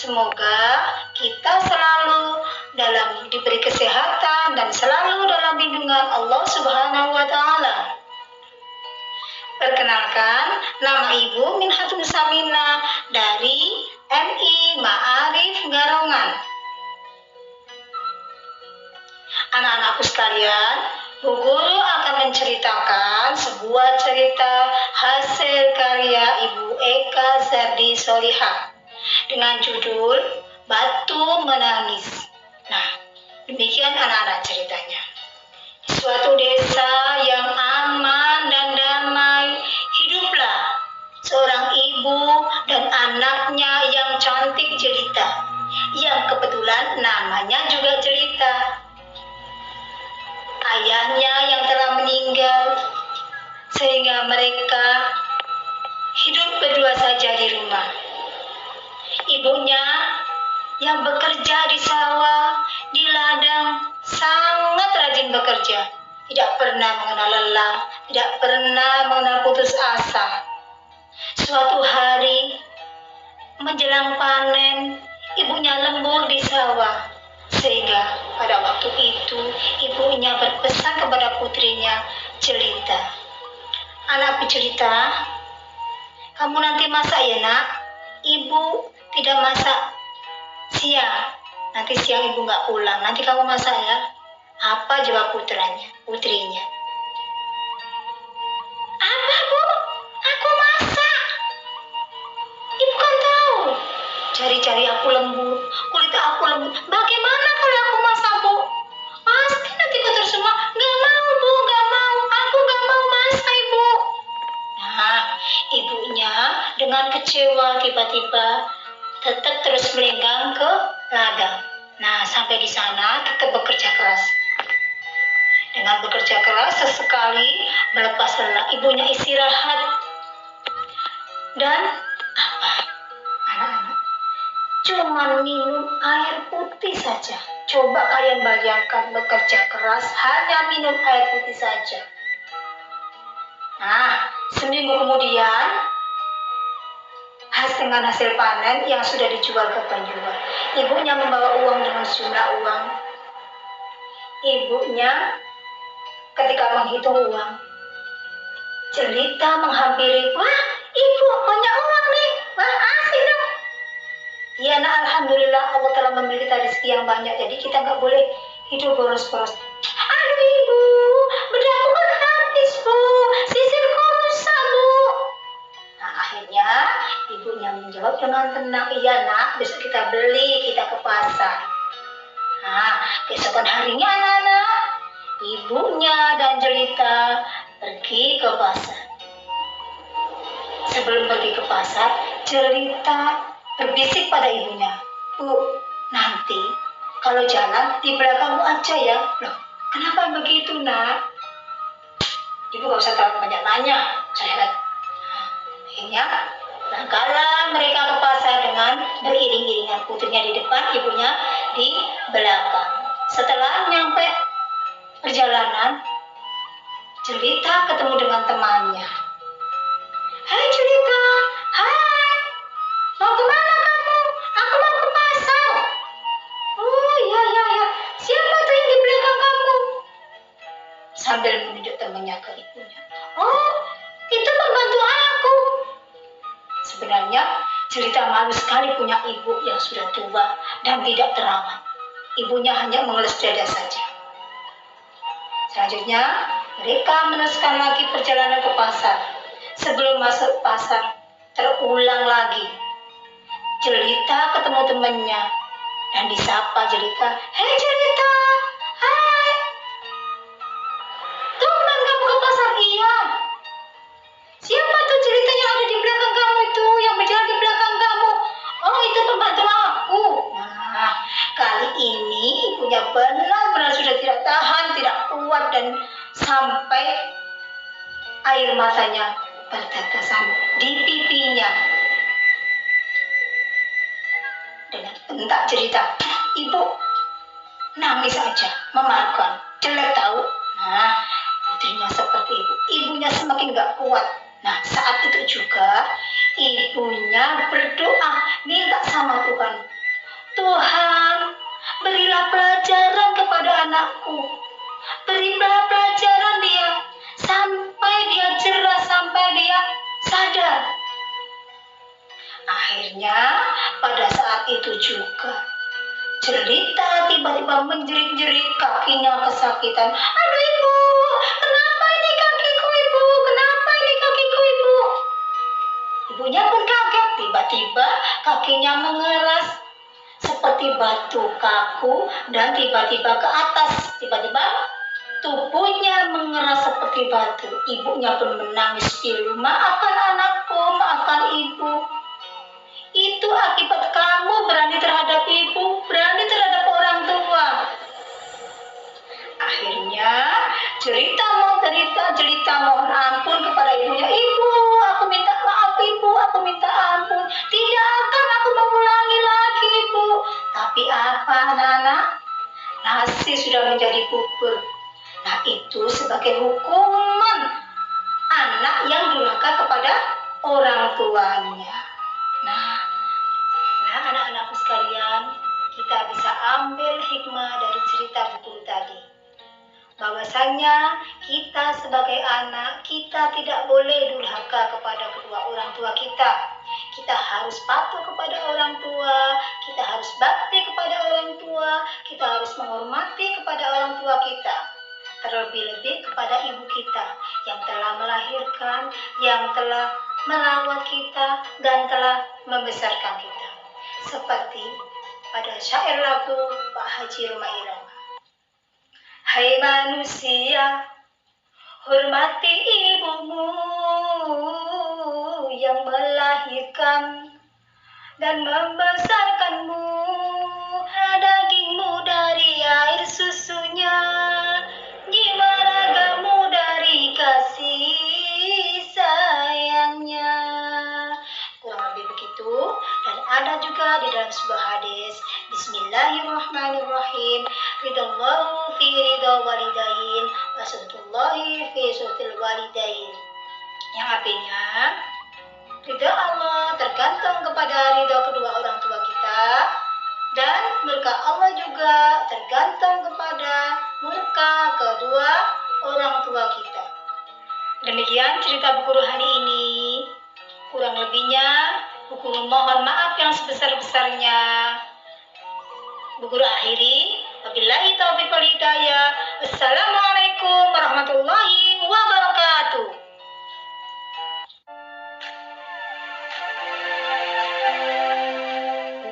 Semoga kita selalu diberi kesehatan dan selalu dalam lindungan Allah Subhanahu wa Ta'ala. Perkenalkan, nama Ibu Minhatun Samina dari MI Ma'arif Garongan. Anak-anakku sekalian, Bu Guru akan menceritakan sebuah cerita hasil karya Ibu Eka Zardi Solihah dengan judul Batu Menangis. Nah, demikian anak-anak ceritanya. Di suatu desa yang aman dan damai, hiduplah seorang ibu dan anaknya yang cantik jelita, yang kebetulan namanya juga jelita. Ayahnya yang telah meninggal, sehingga mereka hidup berdua saja di rumah. Ibunya yang bekerja di sawah, di ladang, sangat rajin bekerja. Tidak pernah mengenal lelah, tidak pernah mengenal putus asa. Suatu hari, menjelang panen, ibunya lembur di sawah. Sehingga pada waktu itu, ibunya berpesan kepada putrinya, Jelita. Anakku Jelita, kamu nanti masak ya nak? Ibu tidak masak siang. Nanti siang ibu nggak pulang. Nanti kamu masak ya. Apa jawab putrinya? Apa bu? Aku masak. Ibu kan tahu. Cari-cari aku lembut, kulit aku lembut. Bagaimana kalau aku masak bu? Pasti nanti kotor semua. Nggak mau bu, nggak mau. Aku nggak mau masak ibu. Nah, ibunya dengan kecewa tiba-tiba tetap terus melenggang ke ladang. Nah, sampai di sana tetap bekerja keras. Dengan bekerja keras, sesekali melepas lelah, ibunya istirahat. Dan apa? Anak-anak, cuma minum air putih saja. Coba kalian bayangkan bekerja keras hanya minum air putih saja. Nah, seminggu kemudian, dengan hasil panen yang sudah dijual ke penjual, ibunya membawa uang dengan sejumlah uang. Ibunya ketika menghitung uang, Jelita menghampiri, wah ibu banyak uang nih, wah asik dong. Ya nak, alhamdulillah Allah telah memberi kita rezeki yang banyak, jadi kita nggak boleh hidup boros-boros. Aduh ibu, bedakku kan habis bu, sisirku rusak bu. Nah akhirnya ibunya menjawab dengan tenang, iya nak, besok kita beli, kita ke pasar. Nah keesokan harinya anak-anak, ibunya dan Jelita pergi ke pasar. Sebelum pergi ke pasar, Jelita berbisik pada ibunya, bu, nanti kalau jalan di belakangmu aja ya. Loh, kenapa begitu nak? Ibu gak usah terlalu banyak nanya, saya lihat. Akhirnya langkahlah mereka ke pasar dengan beriring-iringan, putrinya di depan, ibunya di belakang. Setelah nyampe perjalanan, Jelita ketemu dengan temannya. Hai Jelita, hai, mau kemana kamu? Aku mau ke pasar. Oh ya, siapa tuh yang di belakang kamu? Sambil menunjuk temannya ke ibunya. Oh, itu pembantu aku. Sebenarnya Jelita malu sekali punya ibu yang sudah tua dan tidak terawat. Ibunya hanya mengelus dada saja. Selanjutnya mereka meneruskan lagi perjalanan ke pasar. Sebelum masuk pasar, terulang lagi. Jelita ketemu temannya dan disapa Jelita. Hei Jelita, hai. Tumben kamu ke pasar? Iya. Siapa tuh Jelita yang ada di belakang kamu itu, yang berjalan di belakang kamu? Oh itu pembantu aku. Nah kali ini ibunya benar-benar sudah tidak tahan, tidak kuat dan sampai air matanya bertetesan di pipinya. Dengan bentak Jelita, ibu nangis aja, memalukan, jelek tahu. Nah putrinya seperti itu, ibunya semakin gak kuat. Nah saat itu juga ibunya berdoa minta sama Tuhan, Tuhan, berilah pelajaran kepada anakku. Berilah pelajaran dia sampai dia cerdas, sampai dia sadar. Akhirnya pada saat itu juga Jelita tiba-tiba menjerit-jerit, kakinya kesakitan. Aduh ibu, kenapa ini kakiku ibu? Kenapa ini kakiku ibu? Ibunya pun kaget, tiba-tiba kakinya mengeras seperti batu kaku dan tiba-tiba ke atas. Tiba-tiba tubuhnya mengeras seperti batu. Ibunya pun menangis pilu. Maafkan anakku, maafkan ibu. Itu akibat kamu berani terhadap ibu, berani terhadap orang tua. Akhirnya Jelita mohon ampun kepada ibunya. Ibu, aku minta maaf ibu, aku minta ampun. Tidak akan aku mengulangi lagi ibu. Tapi apa anak-anak? Nasi sudah menjadi bubur. Nah itu sebagai hukuman anak yang durhaka kepada orang tuanya. Nah anak-anakku sekalian, kita bisa ambil hikmah dari cerita buku tadi. Bahwasanya kita sebagai anak, kita tidak boleh durhaka kepada kedua orang tua kita. Kita harus patuh kepada orang tua, kita harus bakti kepada orang tua, kita harus menghormati kepada orang tua kita. Terlebih-lebih kepada ibu kita yang telah melahirkan, yang telah merawat kita, dan telah membesarkan kita. Seperti pada syair lagu Pak Haji Rhoma Irama. Hai manusia, hormati ibumu yang melahirkan dan membesarkanmu. Dagingmu dari air susunya, jiwa ragamu dari kasih sayangnya. Kurang lebih begitu. Dan ada juga di dalam sebuah hadis, Bismillahirrahmanirrahim, ridallahu fi ridha walidain wa suhtullahi fi suhtil walidain, yang artinya ridha Allah tergantung kepada ridha kedua orang tua kita, dan murka Allah juga tergantung kepada murka kedua orang tua kita. Demikian cerita buku rohani ini. Kurang lebihnya Bu Guru mohon maaf yang sebesar-besarnya. Bu Guru akhiri. Wabillahi taufiq wal hidayah. Wassalamualaikum warahmatullahi wabarakatuh.